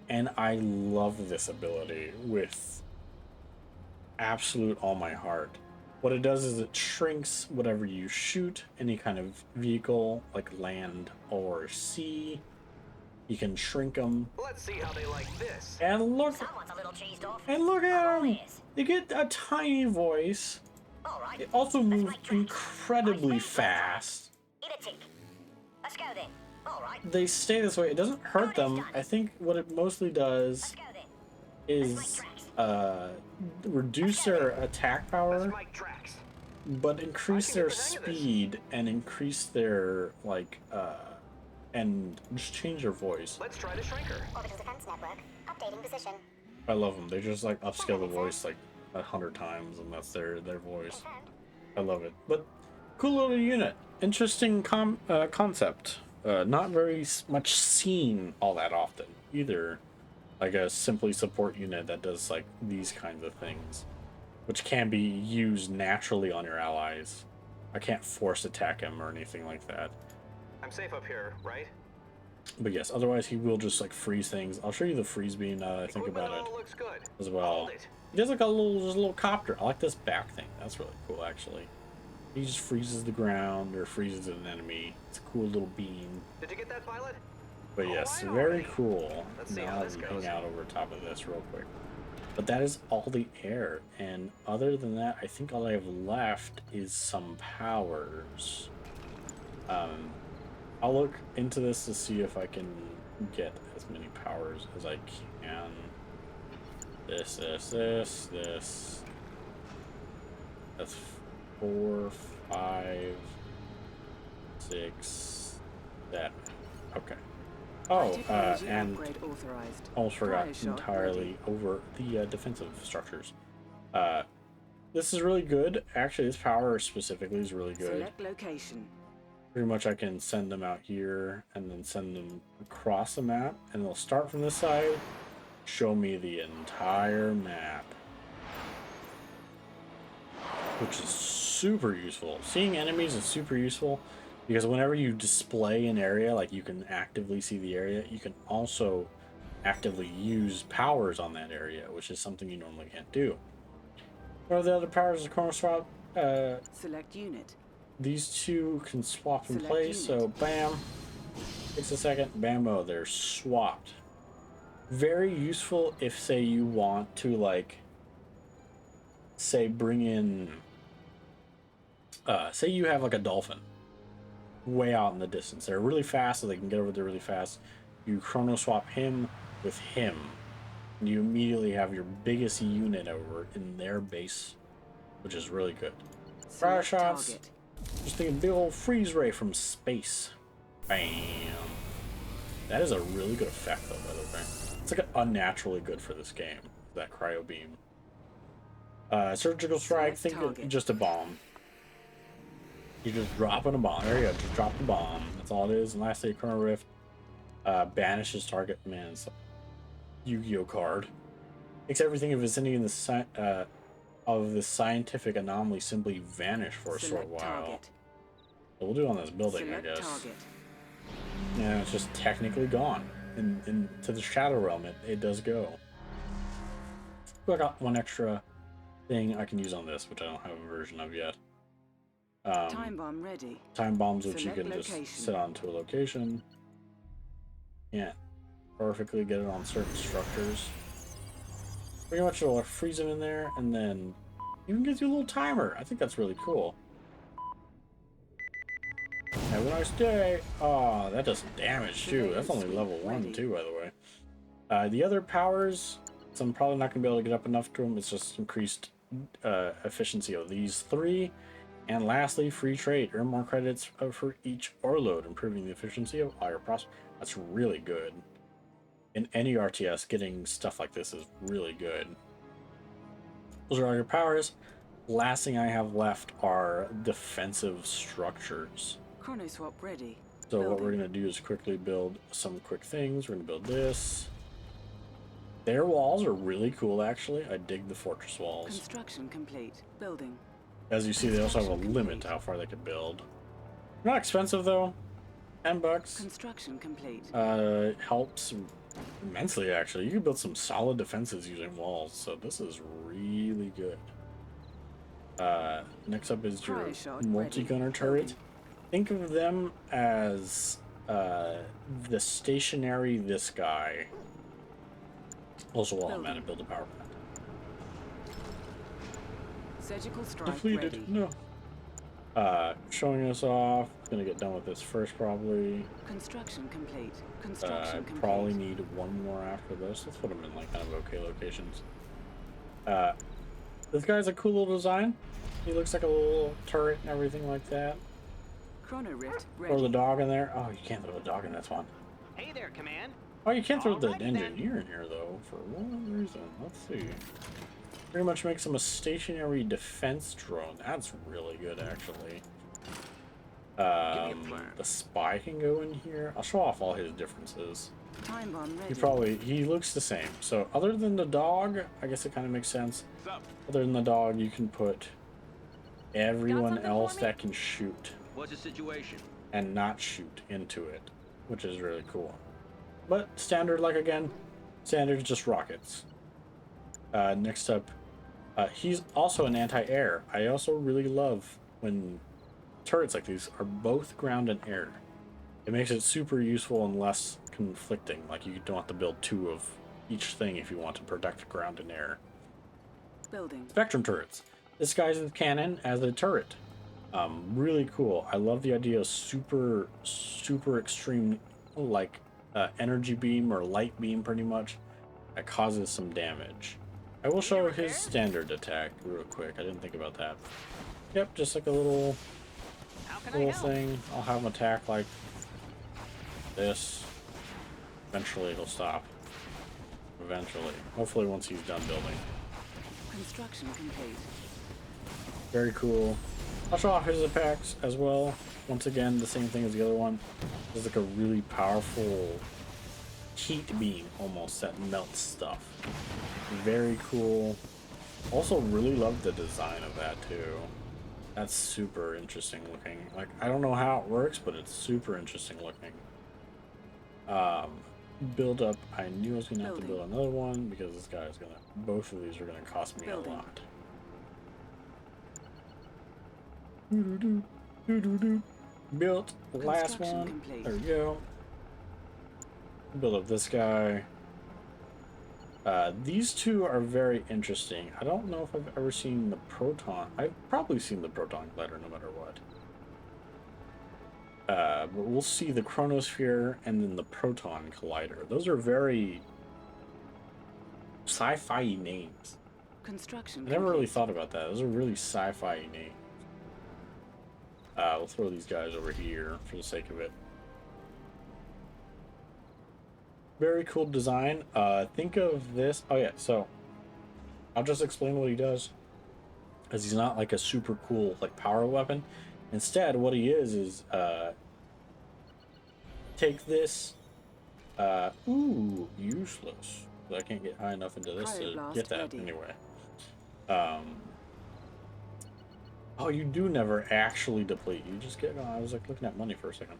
[SPEAKER 1] And I love this ability with absolute all my heart. What it does is it shrinks whatever you shoot, any kind of vehicle, like land or sea. You can shrink them.
[SPEAKER 5] Let's see how they like this.
[SPEAKER 1] And look,
[SPEAKER 2] Someone's a little cheesed off.
[SPEAKER 1] and look at him!
[SPEAKER 2] Always.
[SPEAKER 1] They get a tiny voice,
[SPEAKER 8] All right.
[SPEAKER 1] It also
[SPEAKER 8] Let's
[SPEAKER 1] moves
[SPEAKER 8] make tracks.
[SPEAKER 1] incredibly
[SPEAKER 8] I see.
[SPEAKER 1] fast.
[SPEAKER 8] Eat a tick. Let's go then. All right.
[SPEAKER 1] They stay this way. It doesn't hurt them. I think what it mostly does
[SPEAKER 8] Let's go then.
[SPEAKER 1] is reduce their attack power,
[SPEAKER 5] Let's make tracks.
[SPEAKER 1] but increase
[SPEAKER 5] I can
[SPEAKER 1] their
[SPEAKER 5] get the hang of this.
[SPEAKER 1] speed and increase their and just change their voice.
[SPEAKER 5] Let's try the shrinker.
[SPEAKER 8] Orbital defense network. Updating position.
[SPEAKER 1] I love them. They just like upscale the voice like 100 times, and that's their voice. I love it. But cool little unit. Interesting concept. Not very much seen all that often either. Like a simply support unit that does like these kinds of things, which can be used naturally on your allies. I can't force attack him or anything like that.
[SPEAKER 5] I'm safe up here, right?
[SPEAKER 1] But yes, otherwise he will just like freeze things. I'll show you the freeze beam now that I think
[SPEAKER 5] Equipment
[SPEAKER 1] about it
[SPEAKER 5] all looks good.
[SPEAKER 1] as well.
[SPEAKER 5] Hold it.
[SPEAKER 1] He does like a little copter. I like this back thing. That's really cool actually. He just freezes the ground or freezes an enemy. It's a cool little beam.
[SPEAKER 5] Did you get that, pilot?
[SPEAKER 1] But yes,
[SPEAKER 5] Alright,
[SPEAKER 1] very
[SPEAKER 5] already.
[SPEAKER 1] cool.
[SPEAKER 5] Let's see
[SPEAKER 1] Now
[SPEAKER 5] how this
[SPEAKER 1] we
[SPEAKER 5] goes.
[SPEAKER 1] hang out over top of this real quick. But that is all the air, and other than that, I think all I have left is some powers. I'll look into this to see if I can get as many powers as I can. This. That's 4, 5, 6, 7. Okay. Oh,
[SPEAKER 6] Technology
[SPEAKER 1] and
[SPEAKER 6] upgrade authorized.
[SPEAKER 1] almost forgot
[SPEAKER 6] Cryoshot
[SPEAKER 1] entirely
[SPEAKER 6] ready.
[SPEAKER 1] over the defensive structures. This is really good. Actually, this power specifically is really good.
[SPEAKER 6] Select location.
[SPEAKER 1] Pretty much I can send them out here and then send them across the map, and they'll start from this side, show me the entire map, which is super useful. Seeing enemies is super useful because whenever you display an area, like you can actively see the area, you can also actively use powers on that area, which is something you normally can't do. What are the other powers of Chrono Swap?
[SPEAKER 6] Select unit.
[SPEAKER 1] These two can swap in
[SPEAKER 6] Select
[SPEAKER 1] place,
[SPEAKER 6] unit.
[SPEAKER 1] so bam. Takes a second, bammo, they're swapped. Very useful if, say, you want to, like, say, bring in, say you have, like, a dolphin way out in the distance. They're really fast, so they can get over there really fast. You chrono swap him with him, and you immediately have your biggest unit over in their base, which is really good. Fire
[SPEAKER 6] Select
[SPEAKER 1] shots.
[SPEAKER 6] target.
[SPEAKER 1] Just thinking big old freeze ray from space. Bam. That is a really good effect though, by the way. It's like unnaturally good for this game, that cryo beam. Surgical strike,
[SPEAKER 6] Select
[SPEAKER 1] think of
[SPEAKER 6] target.
[SPEAKER 1] just a bomb. You're just dropping a bomb. There you go, just drop the bomb. That's all it is. And lastly, Chrono Rift banishes target. Man, it's a Yu-Gi-Oh card. Makes everything in vicinity in the of the scientific anomaly simply vanish for a short
[SPEAKER 6] Select
[SPEAKER 1] while.
[SPEAKER 6] target.
[SPEAKER 1] So we'll do it on this building,
[SPEAKER 6] Select
[SPEAKER 1] I guess.
[SPEAKER 6] target.
[SPEAKER 1] Yeah, it's just technically gone. And to the Shadow Realm, it does go. I got one extra thing I can use on this, which I don't have a version of yet.
[SPEAKER 6] Time bomb ready.
[SPEAKER 1] Time bombs, which you
[SPEAKER 6] Select
[SPEAKER 1] can just
[SPEAKER 6] location.
[SPEAKER 1] sit onto a location. Can't perfectly get it on certain structures. Pretty much it'll freeze them in there, and then even gives you a little timer. I think that's really cool. Have a nice day. Oh, that does some damage too. That's only level 1 too, by the way. The other powers, so I'm probably not going to be able to get up enough to them. It's just increased efficiency of these 3. And lastly, free trade. Earn more credits for each ore load, improving the efficiency of all your prospects. That's really good. In any RTS, getting stuff like this is really good. Those are all your powers. Last thing I have left are defensive structures.
[SPEAKER 6] Chrono swap ready.
[SPEAKER 1] So what
[SPEAKER 6] Building.
[SPEAKER 1] we're going to do is quickly build some quick things. We're going to build this. Their walls are really cool, actually. I dig the fortress walls.
[SPEAKER 6] Construction complete. Building.
[SPEAKER 1] As you see, they also have a limit to how far they can build. Not expensive, though. $10.
[SPEAKER 6] Construction complete.
[SPEAKER 1] Helps immensely, actually. You can build some solid defenses using walls, so this is really good. Next up is your
[SPEAKER 6] Cryoshot
[SPEAKER 1] multi-gunner
[SPEAKER 6] ready.
[SPEAKER 1] turret.
[SPEAKER 6] Building.
[SPEAKER 1] Think of them as the stationary this guy. Also, while I'm at it, build a power plant.
[SPEAKER 6] Surgical strike
[SPEAKER 1] Depleted.
[SPEAKER 6] ready.
[SPEAKER 1] No. Showing us off. Gonna get done with this first, probably.
[SPEAKER 6] Construction complete.
[SPEAKER 1] I
[SPEAKER 6] Construction complete.
[SPEAKER 1] probably need one more after this. Let's put them in like kind of okay locations. This guy's a cool little design. He looks like a little turret and everything like that.
[SPEAKER 6] Chrono Rift
[SPEAKER 1] Throw
[SPEAKER 6] ready.
[SPEAKER 1] the dog in there. Oh, you can't throw the dog in this one.
[SPEAKER 4] Hey there, Command.
[SPEAKER 1] Oh, you can't throw the
[SPEAKER 4] Alrighty then.
[SPEAKER 1] engineer in here though, for one reason. Let's see. Pretty much makes him a stationary defense drone. That's really good, actually. The spy can go in here. I'll show off all his differences.
[SPEAKER 6] Time bomb ready.
[SPEAKER 1] He looks the same. So other than the dog, I guess it kind of makes sense.
[SPEAKER 3] What's up?
[SPEAKER 1] Other than the dog, you can put everyone
[SPEAKER 2] something
[SPEAKER 1] else
[SPEAKER 2] for me?
[SPEAKER 1] that can shoot
[SPEAKER 9] What's the situation?
[SPEAKER 1] and not shoot into it, which is really cool. But standard, like again, standard just rockets. Next up, he's also an anti-air. I also really love when turrets like these are both ground and air. It makes it super useful and less conflicting. Like you don't have to build two of each thing if you want to protect ground and air.
[SPEAKER 6] Building.
[SPEAKER 1] Spectrum turrets. This guy's a cannon as a turret. Really cool. I love the idea of super extreme, like energy beam or light beam, pretty much, that causes some damage. I will show his standard attack real quick. I didn't think about that. Yep, just like a little
[SPEAKER 4] How can I help?
[SPEAKER 1] thing. I'll have him attack like this. Eventually he'll stop. Eventually. Hopefully once he's done building.
[SPEAKER 6] Construction complete.
[SPEAKER 1] Very cool. I'll show off his attacks as well. Once again, the same thing as the other one. There's like a really powerful heat beam almost that melts stuff. Very cool. Also really love the design of that too. That's super interesting looking. Like, I don't know how it works, but it's super interesting looking. Build up. I knew I was gonna have to build another one because this guy's gonna. Both of these are gonna cost me a lot. Built the last one.
[SPEAKER 6] Complete.
[SPEAKER 1] There we go. Build up this guy. These two are very interesting. I don't know if I've ever seen the Proton. I've probably seen the Proton Collider no matter what. But we'll see the Chronosphere and then the Proton Collider. Those are very sci-fi names.
[SPEAKER 6] Construction
[SPEAKER 1] I never really
[SPEAKER 6] complete.
[SPEAKER 1] thought about that. Those are really sci-fi names. We'll throw these guys over here for the sake of it. Very cool design. Think of this. Oh yeah, so I'll just explain what he does. As he's not like a super cool like power weapon. Instead, what he is take this. Ooh, useless. I can't get high enough into this to
[SPEAKER 6] Cryoblast
[SPEAKER 1] get that
[SPEAKER 6] ready.
[SPEAKER 1] anyway. Oh, you do never actually deplete. You just get. I was like looking at money for a second.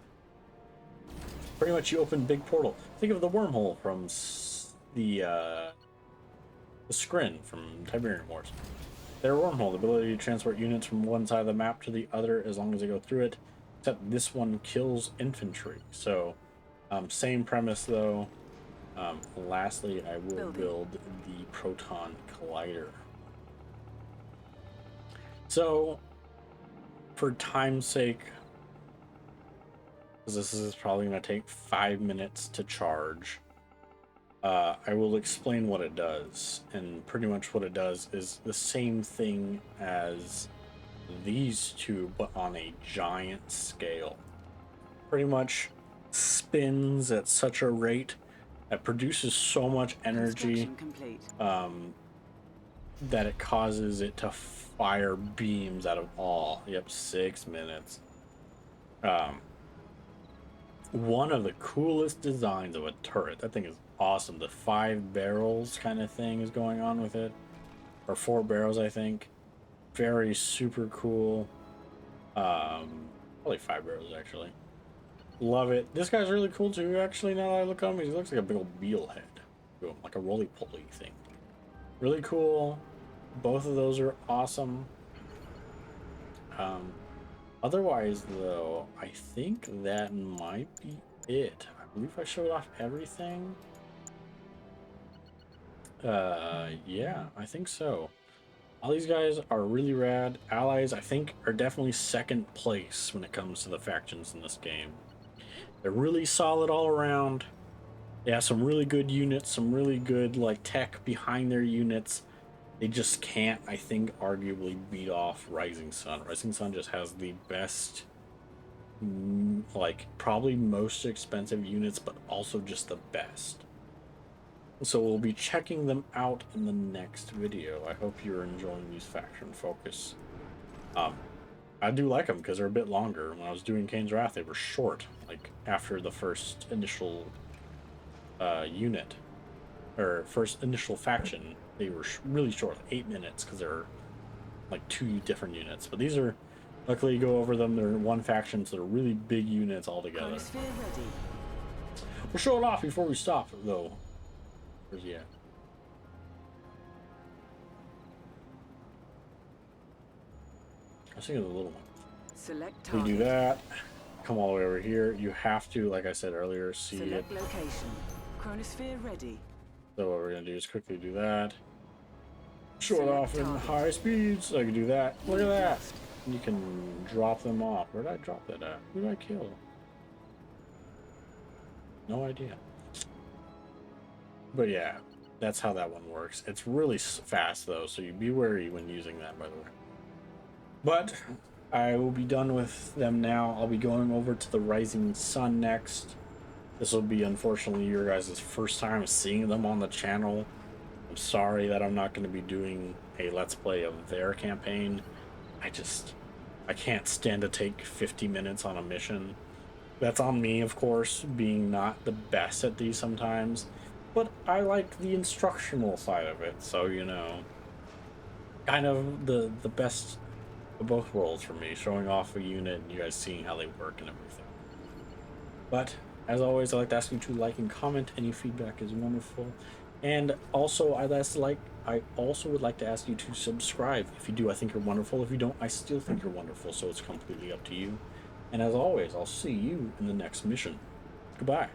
[SPEAKER 1] Pretty much, you open big portal. Think of the wormhole from the Scrin from Tiberian Wars. Their wormhole, the ability to transport units from one side of the map to the other as long as they go through it. Except this one kills infantry. So, same premise though. Lastly, I will build the Proton Collider. So, for time's sake, because this is probably going to take 5 minutes to charge, I will explain what it does. And pretty much what it does is the same thing as these two, but on a giant scale. Pretty much spins at such a rate that produces so much energy that it causes it to fire beams out of all. Yep, 6 minutes. One of the coolest designs of a turret. That thing is awesome. The 5 barrels kind of thing is going on with it, or 4 barrels, I think. Very super cool. Probably 5 barrels actually. Love it. This guy's really cool too. Actually, now that I look at him, he looks like a big old beetle head, like a roly-poly thing. Really cool. Both of those are awesome. Otherwise, though, I think that might be it. I believe I showed off everything. Yeah, I think so. All these guys are really rad. Allies, I think, are definitely second place when it comes to the factions in this game. They're really solid all around. They have some really good units, some really good like tech behind their units. They just can't, I think, arguably beat off Rising Sun. Rising Sun just has the best, like, probably most expensive units, but also just the best. So we'll be checking them out in the next video. I hope you're enjoying these faction focus. I do like them because they're a bit longer. When I was doing Kane's Wrath, they were short. Like after the first initial unit, or first initial faction, they were really short, like 8 minutes, because they're like 2 different units. But these are, luckily you go over them, they're one faction, so they're really big units all together.
[SPEAKER 6] Chronosphere ready.
[SPEAKER 1] We'll show it off before we stop, though. Where's he at? I was thinking of the little one.
[SPEAKER 6] Select
[SPEAKER 1] We
[SPEAKER 6] target.
[SPEAKER 1] do that. Come all the way over here. You have to, like I said earlier, see it.
[SPEAKER 6] Select location. Chronosphere ready.
[SPEAKER 1] So what we're gonna do is quickly do that. Show it
[SPEAKER 6] Select
[SPEAKER 1] off in
[SPEAKER 6] target.
[SPEAKER 1] high speeds. So I can do that. Look at that. You can drop them off. Where did I drop that at? Who did I kill? No idea. But yeah, that's how that one works. It's really fast though, so you be wary when using that, by the way. But I will be done with them now. I'll be going over to the Rising Sun next. This will be, unfortunately, your guys' first time seeing them on the channel. I'm sorry that I'm not going to be doing a Let's Play of their campaign. I can't stand to take 50 minutes on a mission. That's on me, of course, being not the best at these sometimes. But I like the instructional side of it, so, you know, kind of the best of both worlds for me, showing off a unit and you guys seeing how they work and everything. But as always, I'd like to ask you to like and comment. Any feedback is wonderful. And also, I also would like to ask you to subscribe. If you do, I think you're wonderful. If you don't, I still think you're wonderful, so it's completely up to you. And as always, I'll see you in the next mission. Goodbye.